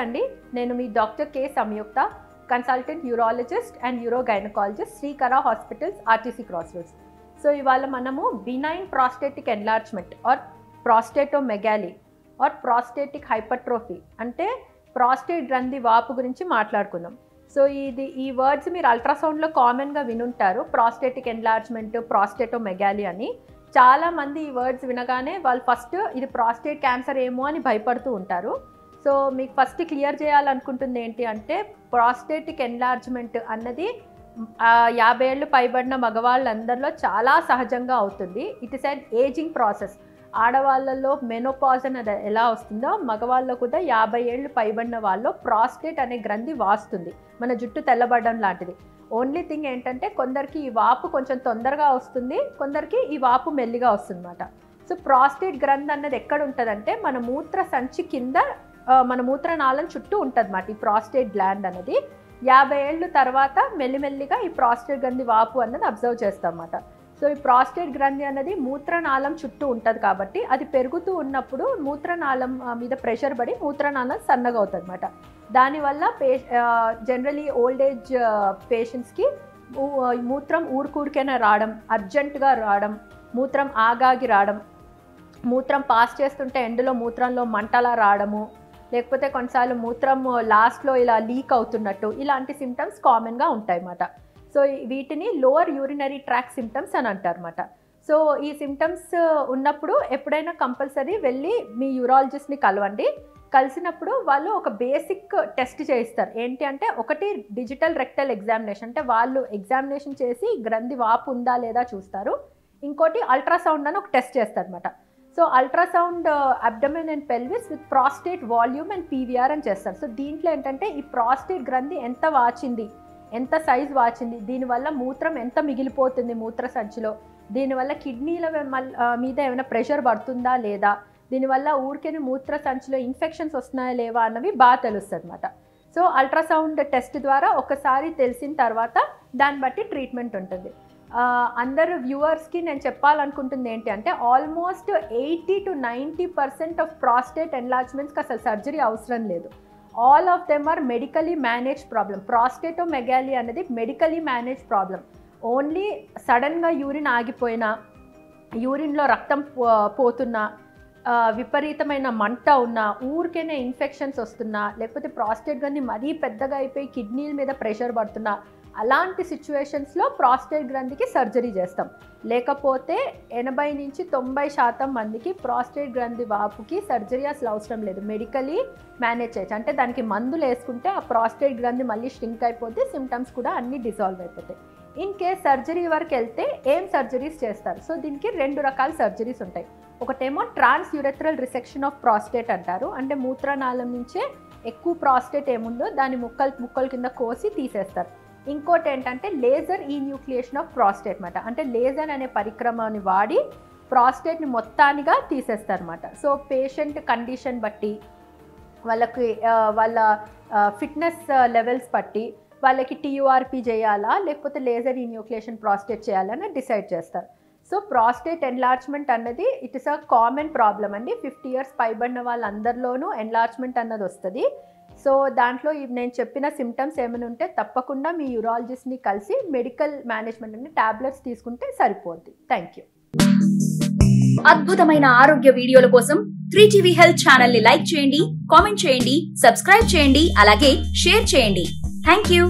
అండి, నేను మీ doctor K Samyukta, consultant urologist and urogynecologist, Srikara hospitals, RTC cross roads. So ఇవాళ మనము benign prostatic enlargement or prostatomegaly or prostatic hypertrophy అంటే prostate గ్రంథి వాపు గురించి మాట్లాడుకుందాం. సో ఈ వర్డ్స్ మీరు అల్ట్రాసౌండ్లో కామన్గా వినుంటారు, ప్రాస్టేటిక్ ఎన్లార్జ్మెంట్, ప్రాస్టేటోమెగాలీ అని. చాలామంది ఈ వర్డ్స్ వినగానే వాళ్ళు ఫస్ట్ ఇది ప్రాస్టేట్ క్యాన్సర్ ఏమో అని భయపడుతూ ఉంటారు. సో మీకు ఫస్ట్ క్లియర్ చేయాలనుకుంటుంది ఏంటి అంటే, ప్రాస్టేటిక్ ఎన్లార్జ్మెంట్ అన్నది 50 ఏళ్ళు పైబడిన మగవాళ్ళందరిలో చాలా సహజంగా అవుతుంది. It is an ageing process. ఆడవాళ్ళలో మెనోపాజ్ అనేది ఎలా వస్తుందో మగవాళ్ళలో కూడా 50 ఏళ్ళు పైబడిన వాళ్ళు ప్రాస్టేట్ అనే గ్రంథి వాస్తుంది, మన జుట్టు తెల్లబడడం లాంటిది. ఓన్లీ థింగ్ ఏంటంటే కొందరికి ఈ వాపు కొంచెం తొందరగా వస్తుంది, కొందరికి ఈ వాపు మెల్లిగా వస్తుంది అన్నమాట. సో ప్రాస్టేట్ గ్రంథి అన్నది ఎక్కడ ఉంటుందంటే మన మూత్ర సంచి కింద, మన మూత్రనాళం చుట్టూ ఉంటుంది అన్నమాట ఈ ప్రాస్టేట్ గ్లాండ్ అన్నది. 50 ఏళ్ళు తర్వాత మెల్లిమెల్లిగా ఈ ప్రాస్టేట్ గ్రంథి వాపు అన్నది అబ్జర్వ్ చేస్తాం అన్నమాట. సో ఈ ప్రాస్టేట్ గ్రంథి అనేది మూత్రనాళం చుట్టూ ఉంటుంది కాబట్టి అది పెరుగుతూ ఉన్నప్పుడు మూత్రనాళం మీద ప్రెషర్ పడి మూత్రనాళం సన్నగా అవుతుంది అన్నమాట. దానివల్ల జనరలీ ఓల్డ్ ఏజ్ పేషెంట్స్కి మూత్రం ఊరికూరికైనా రావడం, అర్జెంటుగా రావడం, మూత్రం ఆగాగి రావడం, మూత్రం పాస్ చేస్తుంటే ఎండలో మూత్రంలో మంటలా రావడము, లేకపోతే కొన్నిసార్లు మూత్రం లాస్ట్లో ఇలా లీక్ అవుతున్నట్టు, ఇలాంటి సిమ్టమ్స్ కామన్గా ఉంటాయి అన్నమాట. సో వీటిని లోవర్ యూరినరీ ట్రాక్ సిమ్టమ్స్ అని అంటారు అన్నమాట. సో ఈ సిమ్టమ్స్ ఉన్నప్పుడు ఎప్పుడైనా కంపల్సరీ వెళ్ళి మీ యూరాలజిస్ట్ని కలవండి. కలిసినప్పుడు వాళ్ళు ఒక బేసిక్ టెస్ట్ చేయిస్తారు. ఏంటి అంటే, ఒకటి డిజిటల్ రెక్టల్ ఎగ్జామినేషన్, అంటే వాళ్ళు ఎగ్జామినేషన్ చేసి గ్రంథి వాపు ఉందా లేదా చూస్తారు. ఇంకోటి అల్ట్రాసౌండ్ అని ఒక టెస్ట్ చేస్తారు అనమాట. So ultrasound abdomen and pelvis with prostate volume and PVR అని చేస్తారు. సో దీంట్లో ఏంటంటే ఈ ప్రాస్టేట్ గ్రంథి ఎంత వాచింది, ఎంత సైజ్ వాచింది, దీనివల్ల మూత్రం ఎంత మిగిలిపోతుంది మూత్ర సంచిలో, దీనివల్ల కిడ్నీల మీద ఏమైనా ప్రెషర్ పడుతుందా లేదా, దీనివల్ల ఊరికే మూత్ర సంచిలో ఇన్ఫెక్షన్స్ వస్తున్నాయా లేవా అన్నవి బాగా తెలుస్తుంది అన్నమాట. సో అల్ట్రాసౌండ్ టెస్ట్ ద్వారా ఒకసారి తెలిసిన తర్వాత దాన్ని బట్టి ట్రీట్మెంట్ ఉంటుంది. అందరు వ్యూవర్స్కి నేను చెప్పాలనుకుంటుంది ఏంటి అంటే, ఆల్మోస్ట్ 80 to 90% ఆఫ్ ప్రాస్టేట్ ఎన్లార్జ్మెంట్స్కి అసలు సర్జరీ అవసరం లేదు. All of them are medically manage problem. Prostatomegaly అనేది మెడికలీ మేనేజ్ ప్రాబ్లం. ఓన్లీ సడన్గా యూరిన్ ఆగిపోయినా, యూరిన్లో రక్తం పోతున్నా, విపరీతమైన మంట ఉన్నా, ఊరికేనే ఇన్ఫెక్షన్స్ వస్తున్నా, లేకపోతే ప్రాస్టేట్ గ్రంథి మరీ పెద్దగా అయిపోయి కిడ్నీల మీద ప్రెషర్ పడుతున్నా, అలాంటి సిచ్యువేషన్స్లో ప్రాస్టేట్ గ్రంథికి సర్జరీ చేస్తాం. లేకపోతే 80 నుంచి 90% మందికి ప్రాస్టేట్ గ్రంథి వాపుకి సర్జరీ అసలు అవసరం లేదు, మెడికలీ మేనేజ్ చేయొచ్చు. అంటే దానికి మందులు వేసుకుంటే ఆ ప్రాస్టేట్ గ్రంథి మళ్ళీ స్ట్రింక్ అయిపోతే సిమ్టమ్స్ కూడా అన్నీ డిజాల్వ్ అయిపోతాయి. ఇన్ కేస్ సర్జరీ వరకు వెళ్తే ఏం సర్జరీస్ చేస్తారు? సో దీనికి 2 రకాల సర్జరీస్ ఉంటాయి. ఒకటేమో ట్రాన్స్ యూరెథ్రల్ రిసెక్షన్ ఆఫ్ ప్రాస్టేట్ అంటారు. అంటే మూత్రనాళం నుంచే ఎక్కువ ప్రాస్టేట్ ఏముందో దాన్ని ముక్కల కింద కోసి తీసేస్తారు. ఇంకోటి ఏంటంటే లేజర్ ఈన్యూక్లియేషన్ ఆఫ్ ప్రాస్టేట్ అన్నమాట. అంటే లేజర్ అనే పరిక్రమాన్ని వాడి ప్రాస్టేట్ని మొత్తానిగా తీసేస్తారు అన్నమాట. సో పేషెంట్ కండిషన్ బట్టి, వాళ్ళ ఫిట్నెస్ లెవెల్స్ బట్టి వాళ్ళకి టీయూఆర్పీ చేయాలా లేకపోతే లేజర్ ఈన్యూక్లియేషన్ ప్రాస్టేట్ చేయాలని డిసైడ్ చేస్తారు. సో ప్రాస్టేట్ ఎన్లార్జ్మెంట్ అన్నది it is a common problem అండి. 50 years పైబడిన వాళ్ళందరిలోనూ ఎన్లార్జ్మెంట్ అన్నది వస్తుంది. సో దాంట్లో నేను చెప్పిన సిమ్టమ్స్ ఏమైనా ఉంటే తప్పకుండా మీ యూరాలజిస్ట్ని కలిసి మెడికల్ మేనేజ్మెంట్ అంటే టాబ్లెట్స్ తీసుకుంటే సరిపోద్ది. Thank you. అద్భుతమైన ఆరోగ్య వీడియోల కోసం 3TV హెల్త్ ఛానల్ ని లైక్ చేయండి, కామెంట్ చేయండి, సబ్స్క్రైబ్ చేయండి, అలాగే షేర్ చేయండి. Thank you.